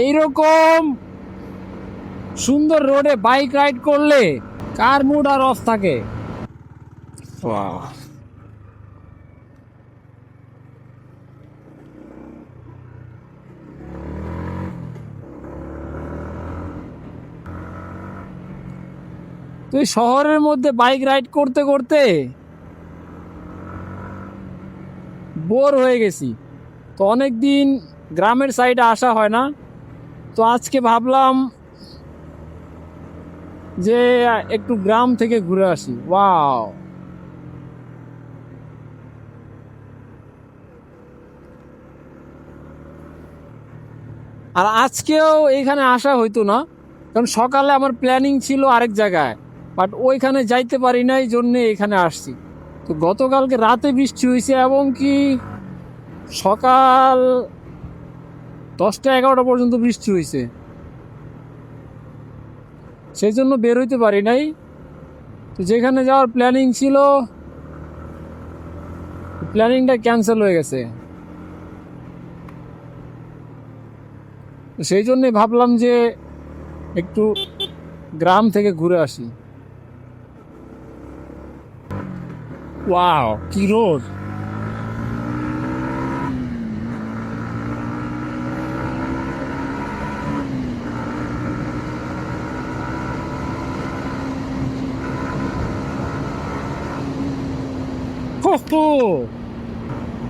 এইরকম সুন্দর রোডে বাইক রাইড করলে কার মুড আর অফ থাকে। তুই শহরের মধ্যে বাইক রাইড করতে করতে বোর হয়ে গেছি, তো অনেক দিন গ্রামের সাইডে আসা হয় না, তো আজকে ভাবলাম যে একটু গ্রাম থেকে ঘুরে আসি। ওয়াও, আর আজকেও এইখানে আসা হইতো না, কারণ সকালে আমার প্ল্যানিং ছিল আরেক জায়গায়, বাট ওইখানে যাইতে পারি নাই, জন্যে এখানে আসছি। তো গতকালকে রাতে বৃষ্টি হয়েছে এবং কি সকাল 10টা 11টা পর্যন্ত বৃষ্টি হয়েছে, সেই জন্য বের হইতে পারি নাই। তো যেখানে যাওয়ার প্ল্যানিং ছিল প্ল্যানিংটা ক্যান্সেল হয়ে গেছে, সেই জন্যে ভাবলাম যে একটু গ্রাম থেকে ঘুরে আসি। ওয়াও, কি রোড!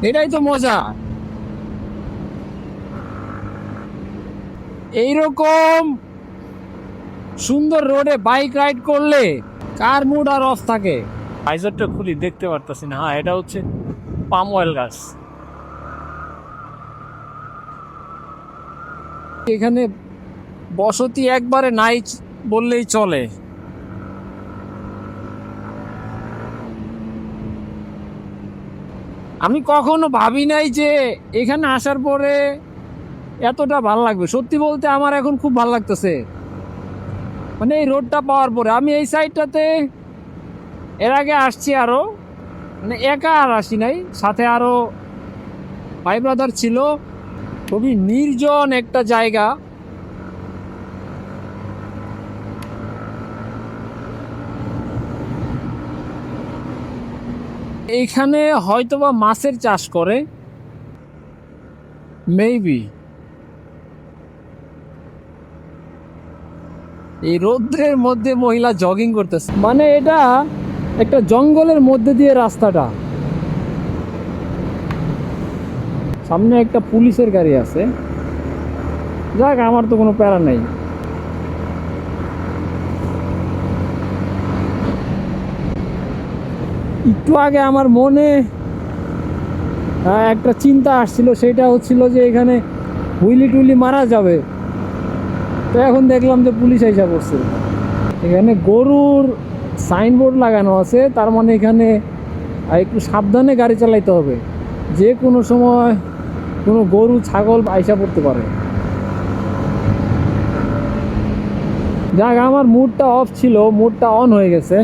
এটাই তো মজা। এইরকম সুন্দর রোডে বাইক রাইড করলে কার মুড আর অফ থাকে। ভাইজারটা খুলি, দেখতে পারতাছি না। হ্যাঁ, এটা হচ্ছে পাম অয়েল গাছ। এখানে বসতি একবারে নাই বললেই চলে। আমি কখনো ভাবি নাই যে এখানে আসার পরে এতটা ভালো লাগবে। সত্যি বলতে আমার এখন খুব ভালো লাগতেছে, মানে এই রোডটা পাওয়ার পরে। আমি এই সাইডটাতে এর আগে আসছি আরো, মানে একা আর আসি নাই, সাথে আরো ভাই ব্রাদার ছিল। খুবই নির্জন একটা জায়গা। এইখানে হয়তোবা মাছের চাষ করে, মেবি। এই রৌদ্রের মধ্যে মহিলা জগিং করতেছে, মানে এটা একটা জঙ্গলের মধ্যে দিয়ে রাস্তাটা। সামনে একটা পুলিশের গাড়ি আছে, যাক আমার তো কোনো প্যারা নাই। একটু আগে আমার মনে একটা চিন্তা আসছিল, সেটা হচ্ছিল যে এখানে হুইলি টুইলি মারা যাবে, তো এখন দেখলাম যে পুলিশ আইসা পড়ছে। এখানে গরুর সাইনবোর্ড লাগানো আছে, তার মানে এখানে একটু সাবধানে গাড়ি চালাইতে হবে, যে কোনো সময় কোনো গরু ছাগল আইসা পড়তে পারে। যাক, আমার মুডটা অফ ছিল, মুডটা অন হয়ে গেছে।